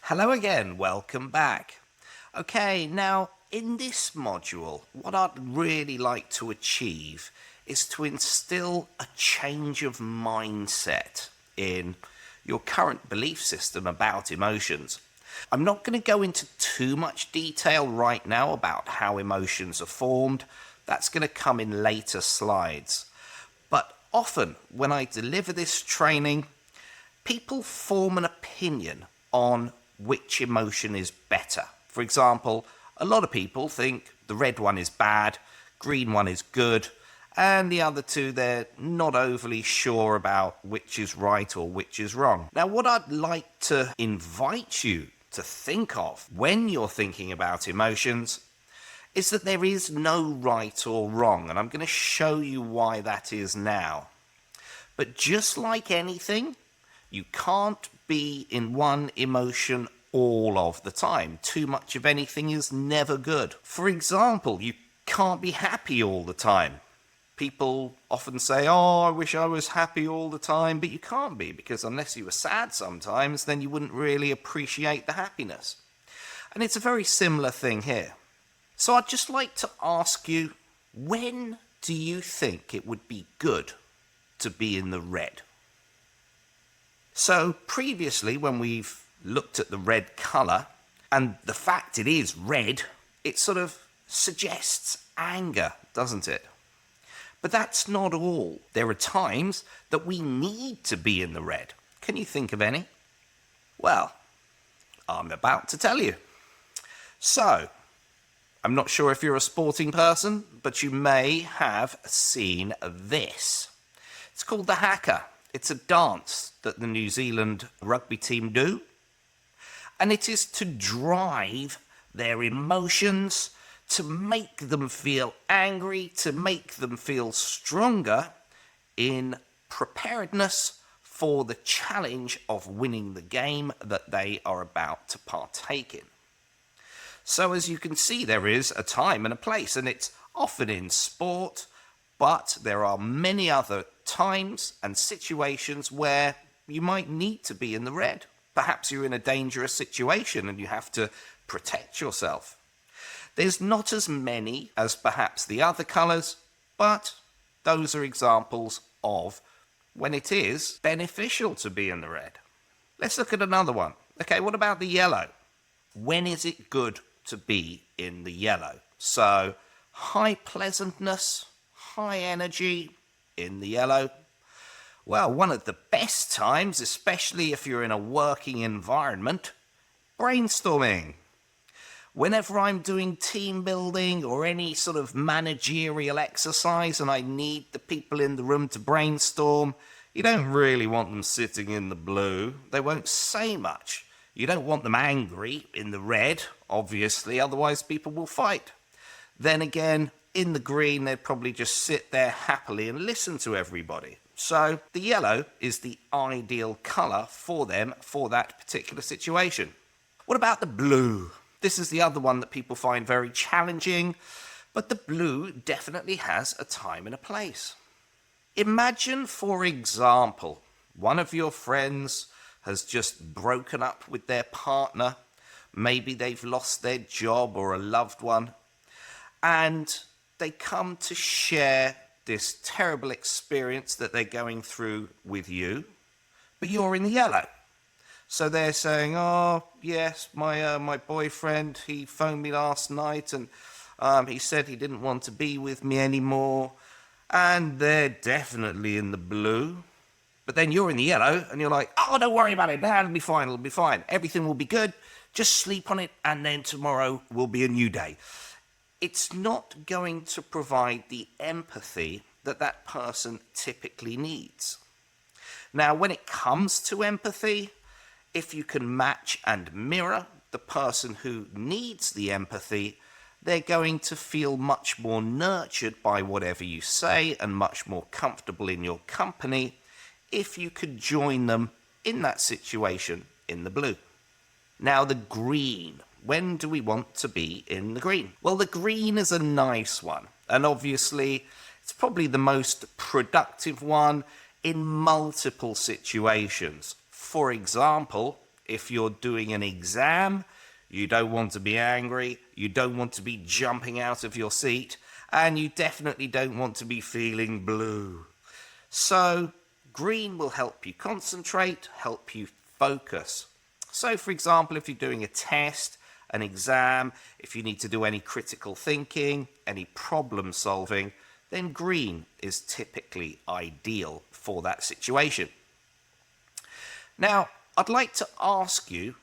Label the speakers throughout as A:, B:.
A: Hello again, welcome back. Okay, now in this module, what I'd really like to achieve is to instill a change of mindset in your current belief system about emotions. I'm not going to go into too much detail right now about how emotions are formed. That's going to come in later slides. But often when I deliver this training, people form an opinion on which emotion is better. For example, a lot of people think the red one is bad, green one is good, and the other two they're not overly sure about which is right or which is wrong. Now, what I'd like to invite you to think of when you're thinking about emotions is that there is no right or wrong, and I'm going to show you why that is now. But just like anything, you can't be in one emotion all of the time. Too much of anything is never good. For example, you can't be happy all the time. People often say, oh, I wish I was happy all the time, but you can't be, because unless you were sad sometimes, then you wouldn't really appreciate the happiness. And it's a very similar thing here. So I'd just like to ask you, when do you think it would be good to be in the red? So previously, when we've looked at the red colour, and the fact it is red, it sort of suggests anger, doesn't it? But that's not all. There are times that we need to be in the red. Can you think of any? Well, I'm about to tell you. So, I'm not sure if you're a sporting person, but you may have seen this. It's called the Haka. It's a dance that the New Zealand rugby team do. And it is to drive their emotions, to make them feel angry, to make them feel stronger in preparedness for the challenge of winning the game that they are about to partake in. So as you can see, there is a time and a place, and it's often in sport, but there are many other times and situations where you might need to be in the red. Perhaps you're in a dangerous situation and you have to protect yourself. There's not as many as perhaps the other colours, but those are examples of when it is beneficial to be in the red. Let's look at another one. Okay, what about the yellow? When is it good to be in the yellow? So, high pleasantness, high energy in the yellow. Well, one of the best times, especially if you're in a working environment, brainstorming. Whenever I'm doing team building or any sort of managerial exercise and I need the people in the room to brainstorm, you don't really want them sitting in the blue. They won't say much. You don't want them angry in the red, obviously, otherwise people will fight. Then again, in the green, they'd probably just sit there happily and listen to everybody. So the yellow is the ideal colour for them for that particular situation. What about the blue? This is the other one that people find very challenging, but the blue definitely has a time and a place. Imagine, for example, one of your friends has just broken up with their partner. Maybe they've lost their job or a loved one, and they come to share this terrible experience that they're going through with you, but you're in the yellow. So they're saying, oh, yes, my boyfriend, he phoned me last night and he said he didn't want to be with me anymore. And they're definitely in the blue. But then you're in the yellow and you're like, oh, don't worry about it. Nah, it'll be fine. It'll be fine. Everything will be good. Just sleep on it and then tomorrow will be a new day. It's not going to provide the empathy that that person typically needs. Now, when it comes to empathy, if you can match and mirror the person who needs the empathy, they're going to feel much more nurtured by whatever you say and much more comfortable in your company if you could join them in that situation in the blue. Now, the green. When do we want to be in the green? Well, the green is a nice one, and obviously it's probably the most productive one in multiple situations. For example, If you're doing an exam, you don't want to be angry, you don't want to be jumping out of your seat, and you definitely don't want to be feeling blue. So green will help you concentrate, help you focus. So for example, if you're doing a test, an exam, if you need to do any critical thinking, any problem solving, then green is typically ideal for that situation. Now, I'd like to ask you,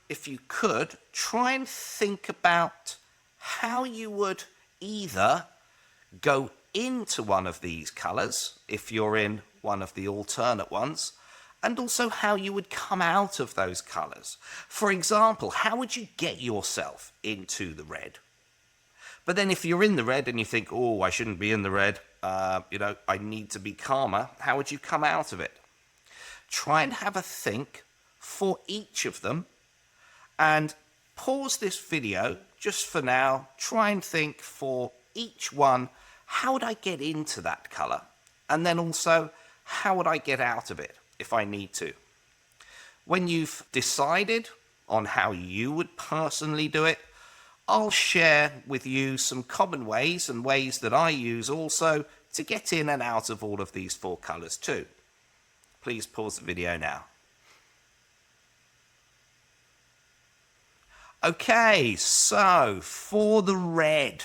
A: if you could, try and think about how you would either go into one of these colours, if you're in one of the alternate ones, and also how you would come out of those colours. For example, how would you get yourself into the red? But then if you're in the red and you think, oh, I shouldn't be in the red, I need to be calmer, how would you come out of it? Try and have a think for each of them, and pause this video just for now. Try and think for each one, how would I get into that colour? And then also, how would I get out of it if I need to? When you've decided on how you would personally do it, I'll share with you some common ways and ways that I use also to get in and out of all of these 4 colours too. Please pause the video now. Okay, so for the red.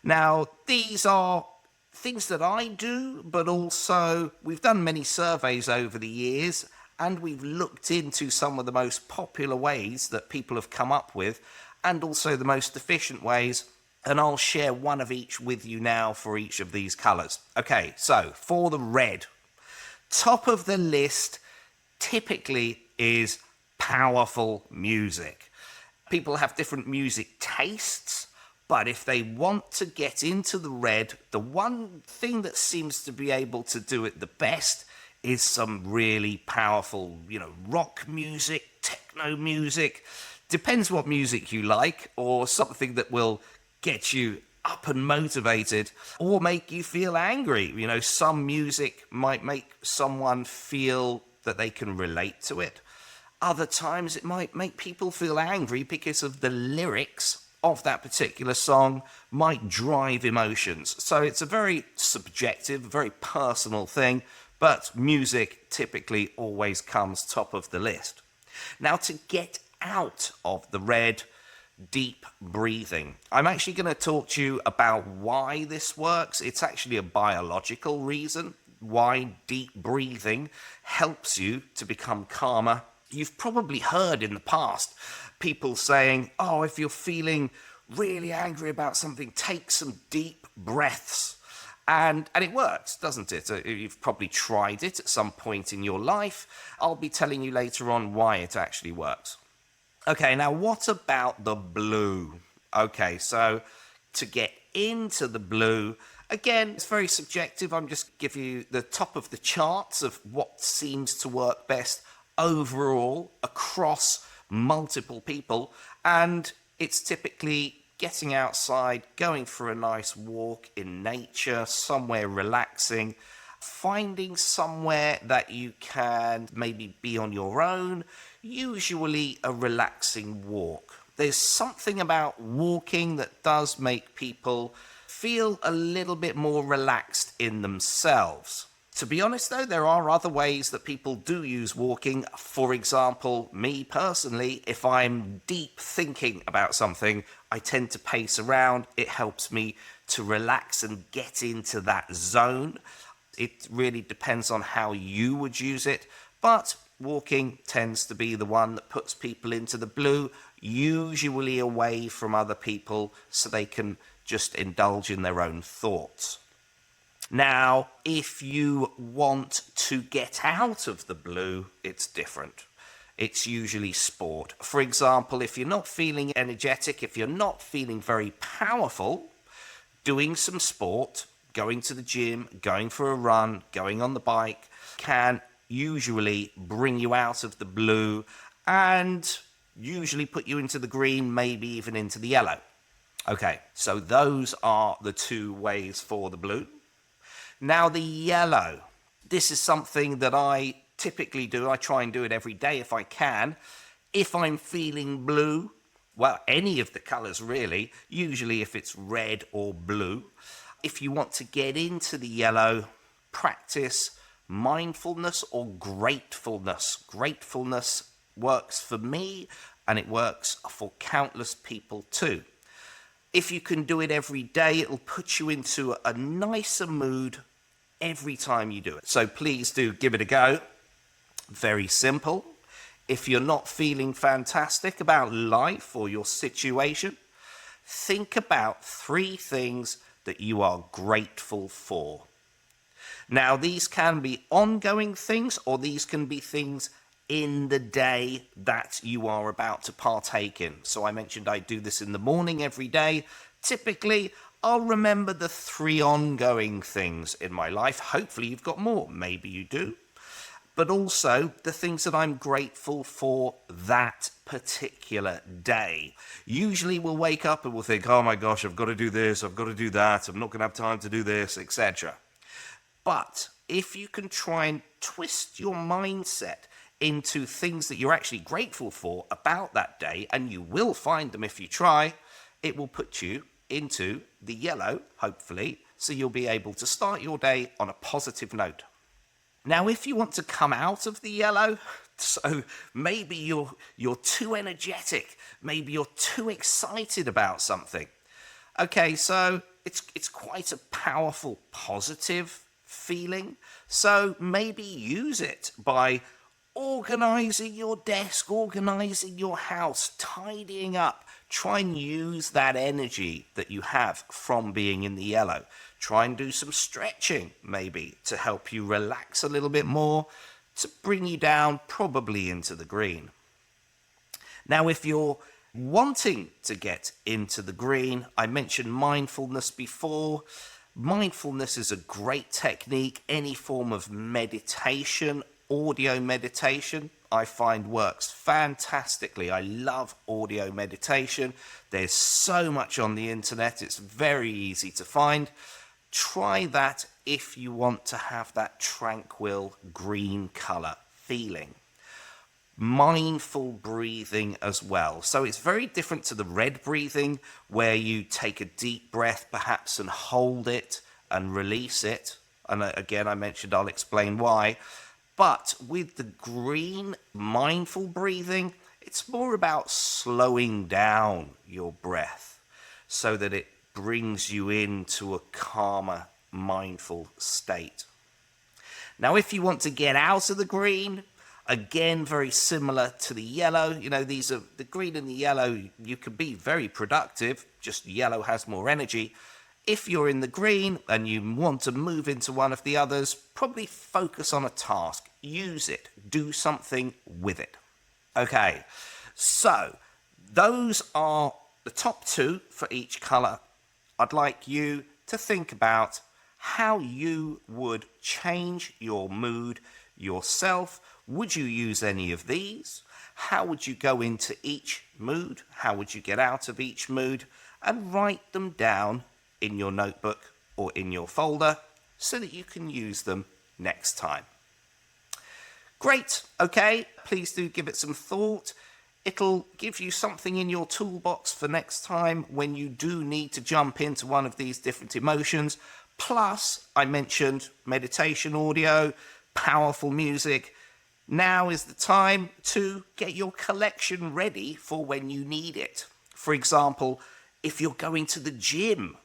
A: Now, these are things that I do, but also we've done many surveys over the years, and we've looked into some of the most popular ways that people have come up with, and also the most efficient ways, and I'll share one of each with you now for each of these colours. Okay, so for the red, top of the list typically is powerful music. People have different music tastes, but if they want to get into the red, the one thing that seems to be able to do it the best is some really powerful, rock music, techno music. Depends what music you like, or something that will get you up and motivated, or make you feel angry. Some music might make someone feel that they can relate to it. Other times it might make people feel angry because of the lyrics of that particular song might drive emotions. So it's a very subjective, very personal thing, but music typically always comes top of the list. Now, to get out of the red, deep breathing. I'm actually going to talk to you about why this works. It's actually a biological reason why deep breathing helps you to become calmer. You've probably heard in the past people saying, oh, if you're feeling really angry about something, take some deep breaths. And it works, doesn't it? You've probably tried it at some point in your life. I'll be telling you later on why it actually works. Okay, now what about the blue? Okay, so to get into the blue, again, it's very subjective. I'm just giving you the top of the charts of what seems to work best overall across multiple people, and it's typically getting outside, going for a nice walk in nature, somewhere relaxing, finding somewhere that you can maybe be on your own, usually a relaxing walk. There's something about walking that does make people feel a little bit more relaxed in themselves. To be honest though, there are other ways that people do use walking. For example, me personally, if I'm deep thinking about something, I tend to pace around. It helps me to relax and get into that zone. It really depends on how you would use it, but walking tends to be the one that puts people into the blue, usually away from other people, so they can just indulge in their own thoughts. Now, if you want to get out of the blue, it's different. It's usually sport. For example, if you're not feeling energetic, if you're not feeling very powerful, doing some sport, going to the gym, going for a run, going on the bike, can usually bring you out of the blue and usually put you into the green, maybe even into the yellow. Okay, so those are the 2 ways for the blue. Now the yellow, this is something that I typically do, I try and do it every day if I can. If I'm feeling blue, well, any of the colors really, usually if it's red or blue. If you want to get into the yellow, practice mindfulness or gratefulness. Gratefulness works for me, and it works for countless people too. If you can do it every day, it'll put you into a nicer mood every time you do it. So please do give it a go. Very simple. If you're not feeling fantastic about life or your situation, think about 3 things that you are grateful for. Now, these can be ongoing things, or these can be things in the day that you are about to partake in. So I mentioned I do this in the morning every day. Typically, I'll remember the 3 ongoing things in my life. Hopefully you've got more. Maybe you do. But also the things that I'm grateful for that particular day. Usually we'll wake up and we'll think, oh my gosh, I've got to do this, I've got to do that, I'm not going to have time to do this, etc. But if you can try and twist your mindset into things that you're actually grateful for about that day, and you will find them if you try, it will put you into the yellow, hopefully, so you'll be able to start your day on a positive note. Now, if you want to come out of the yellow, so maybe you're too energetic, maybe you're too excited about something. Okay, so it's quite a powerful, positive feeling. So maybe use it by organizing your desk, organizing your house, tidying up. Try and use that energy that you have from being in the yellow. Try and do some stretching, maybe, to help you relax a little bit more, to bring you down probably into the green. Now, if you're wanting to get into the green, I mentioned mindfulness before. Mindfulness is a great technique. Any form of meditation, audio meditation, I find works fantastically. I love audio meditation. There's so much on the internet. It's very easy to find. Try that if you want to have that tranquil green color feeling. Mindful breathing as well. So it's very different to the red breathing, where you take a deep breath perhaps and hold it and release it. And again, I mentioned I'll explain why. But with the green mindful breathing, it's more about slowing down your breath so that it brings you into a calmer, mindful state. Now, if you want to get out of the green, again, very similar to the yellow. You know, these are the green and the yellow. You can be very productive, just yellow has more energy. If you're in the green and you want to move into one of the others, probably focus on a task. Use it. Do something with it. Okay, so those are the top 2 for each color. I'd like you to think about how you would change your mood yourself. Would you use any of these? How would you go into each mood? How would you get out of each mood? And write them down in your notebook or in your folder so that you can use them next time. Great, okay, please do give it some thought. It'll give you something in your toolbox for next time when you do need to jump into one of these different emotions. Plus, I mentioned meditation audio, powerful music. Now is the time to get your collection ready for when you need it. For example, if you're going to the gym,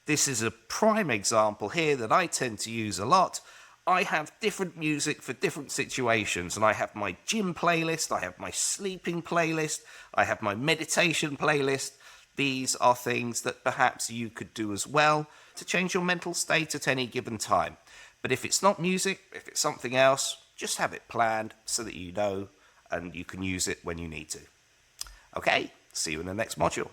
A: this is a prime example here that I tend to use a lot. I have different music for different situations, and I have my gym playlist, I have my sleeping playlist, I have my meditation playlist. These are things that perhaps you could do as well to change your mental state at any given time. But if it's not music, if it's something else, just have it planned so that you know and you can use it when you need to. Okay, see you in the next module.